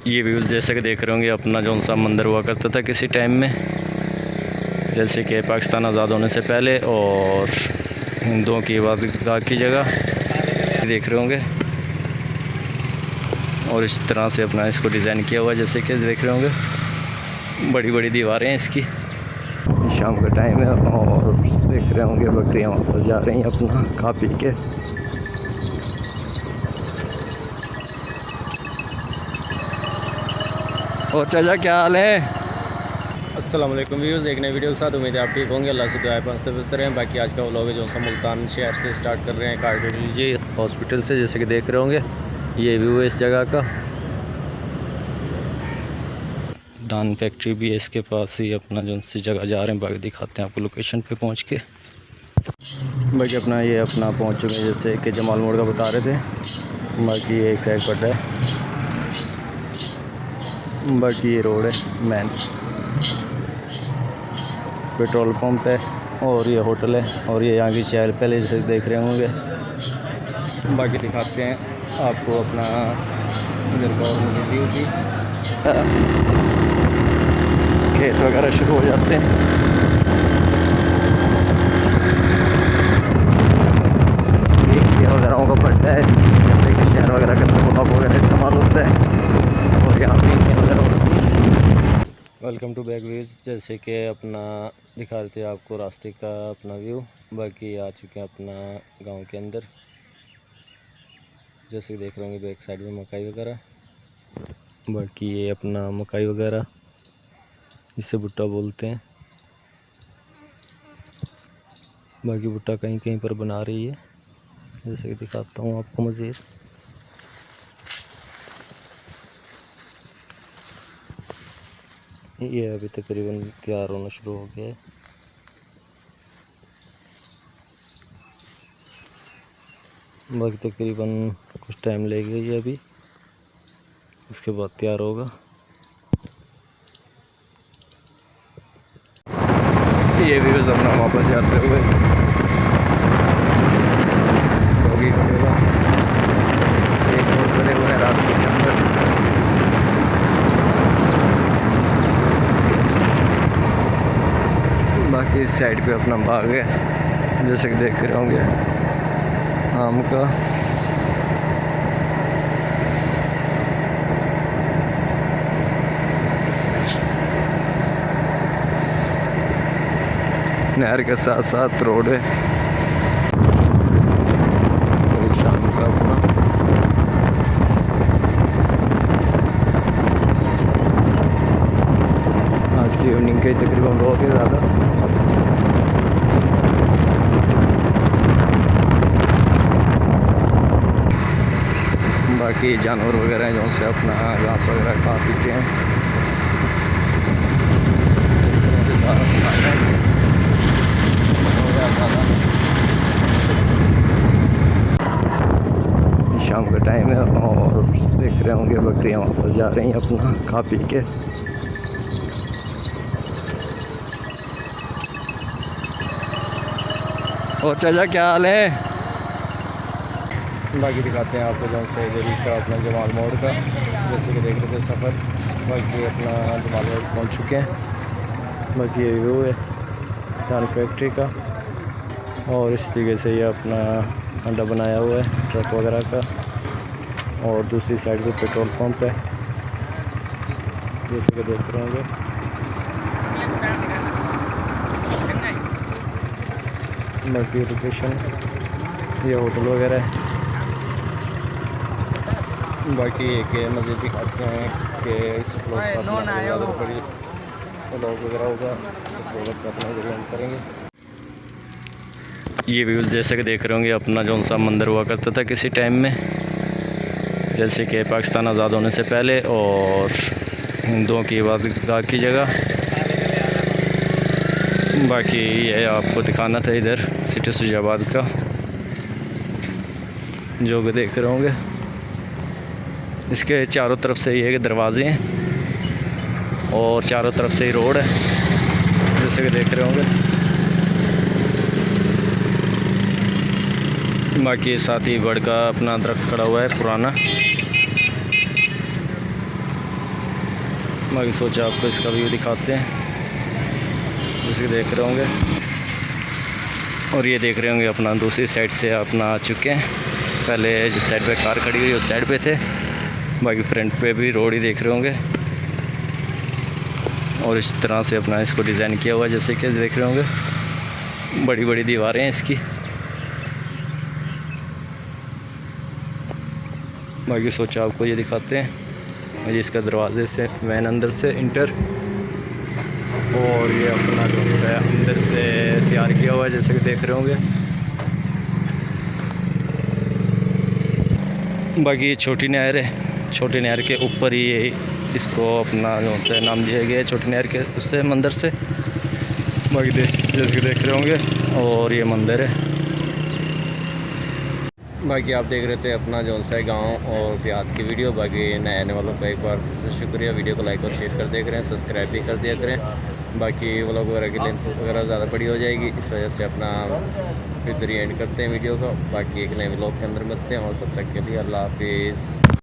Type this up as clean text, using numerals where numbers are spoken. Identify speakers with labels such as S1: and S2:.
S1: ये व्यूज़ जैसे कि देख रहे होंगे अपना जौन सा मंदिर हुआ करता था किसी टाइम में, जैसे कि पाकिस्तान आज़ाद होने से पहले, और हिंदुओं की इबादतगाह की जगह देख रहे होंगे। और इस तरह से अपना इसको डिज़ाइन किया हुआ है, जैसे कि देख रहे होंगे बड़ी बड़ी दीवारें हैं इसकी। शाम का टाइम है और देख रहे होंगे बकरियाँ वहाँ पर जा रही हैं अपना खा पी के। और चाचा क्या हाल है?
S2: अस्सलाम वालेकुम व्यूज़, एक नई वीडियो के साथ उम्मीद है आप ठीक होंगे। अल्लाह से दुआ पहुँचते फिरते रहें। बाकी आज का व्लॉग है जो सा मुल्तान शहर से स्टार्ट कर रहे हैं, कार्डियोलॉजी हॉस्पिटल से, जैसे कि देख रहे होंगे ये व्यू है इस जगह का।
S1: दान फैक्ट्री भी है इसके पास ही, अपना जो सी जगह जा रहे हैं बाकी दिखाते हैं आपको लोकेशन पे पहुंच के। बाकी अपना ये अपना पहुंच चुके हैं, जैसे कि जमाल मोड़ का बता रहे थे। बाकी एक साइड पड़ता है, बाकी ये रोड है मैन, पेट्रोल पंप है और ये होटल है और ये यहाँ की चहल पहले जैसे देख रहे होंगे। बाकी दिखाते हैं आपको अपना इधर का और मुझे व्यू की। खेत वगैरह शुरू हो जाते हैं। ये वगैरह का पड़ता है, जैसे कि शहर वगैरह के अंदर गुलाब वगैरह इस्तेमाल होता है और यहाँ भी वेलकम टू बैक व्यूज़, जैसे कि अपना दिखा देते हैं आपको रास्ते का अपना व्यू। बाकी आ चुके हैं अपना गांव के अंदर, जैसे कि देख रहे होंगे बैक साइड में मकाई वगैरह। बाकी ये अपना मकाई वगैरह, इसे भुट्टा बोलते हैं। बाकी भुट्टा कहीं कहीं पर बना रही है, जैसे कि दिखाता हूँ आपको मज़ीद। ये अभी तकरीबन तैयार होना शुरू हो गया है। बाकी तकरीबन कुछ टाइम लगेगा ये अभी, उसके बाद तैयार होगा। ये भी अपना वापस जाते हुए एक और खड़े हुए हैं रास्ते के अंदर। बाकी इस साइड पे अपना बाग है, जैसे कि देख रहे होंगे आम का। नहर के साथ साथ रोड है। शाम का अपना आज की इवनिंग के तकरीबन बहुत ही ज़्यादा। बाकी जानवर वगैरह हैं जो से अपना घास वगैरह खा पीते हैं। शाम का टाइम है और देख रहे होंगे बकरियाँ वहाँ पर जा रही हैं अपना खा पी के। और चाचा क्या हाल है? बाकी दिखाते हैं आपको जो से इधर का अपना जमाल मोड़ का, जैसे कि देख रहे थे सफ़र। बाकी अपना जमाल मोड़ पहुँच चुके हैं। बाकी ये व्यू है दान फैक्ट्री का, और इस तरीके से ये अपना अड्डा बनाया हुआ है ट्रक वगैरह का। और दूसरी साइड पे पेट्रोल पंप है, जैसे कि देख रहे होंगे। बाकी लोकेशन ये होटल वगैरह है। बाकी एक मज़े दिखाते हैं कि इस ब्लॉग वगैरह होगा, अपना जरूर करेंगे। ये व्यूज़ जैसे कि देख रहे होंगे अपना जौन सा मंदिर हुआ करता था किसी टाइम में, जैसे कि पाकिस्तान आज़ाद होने से पहले, और हिंदुओं की इबादतगाह की जगह। बाकी ये आपको दिखाना था इधर सिटी सुजाबाद का, जो कि देख रहे होंगे। इसके चारों तरफ से ये दरवाजे हैं और चारों तरफ से ही रोड है, जैसे कि देख रहे होंगे। बाकी साथ ही बड़ का अपना दरख्त खड़ा हुआ है पुराना।
S2: बाकी सोचा आपको इसका व्यू दिखाते हैं, जैसे कि देख रहे होंगे। और ये देख रहे होंगे अपना दूसरी साइड से अपना आ चुके हैं। पहले जिस साइड पे कार खड़ी हुई उस साइड पे थे, बाकी फ्रंट पे भी रोड ही देख रहे होंगे। और इस तरह से अपना इसको डिज़ाइन किया हुआ है, जैसे कि देख रहे होंगे बड़ी बड़ी दीवारें हैं इसकी। बाकी सोचा आपको ये दिखाते हैं, जिसका दरवाजे से मैन अंदर से इंटर, और ये अपना जो है अंदर से तैयार किया हुआ है, जैसे कि देख रहे होंगे। बाकी ये छोटी नहर है, छोटी नहर के ऊपर ही ये इसको अपना जो होता है नाम दिया गया है, छोटी नहर के उससे मंदिर से। बाकी जैसे कि देख रहे होंगे, और ये मंदिर है। बाकी आप देख रहे थे अपना जो सा गांव और देहात की वीडियो। बाकी नए आने वालों का एक बार शुक्रिया, वीडियो को लाइक और शेयर कर दिया करें, सब्सक्राइब भी कर दिया करें। बाकी व्लॉग वगैरह की लेंथ वगैरह ज़्यादा बड़ी हो जाएगी, इस वजह से अपना फिर एंड करते हैं वीडियो को। बाकी एक नए व्लॉग के अंदर मिलते हैं, और तब तक के लिए अल्लाह हाफिज़।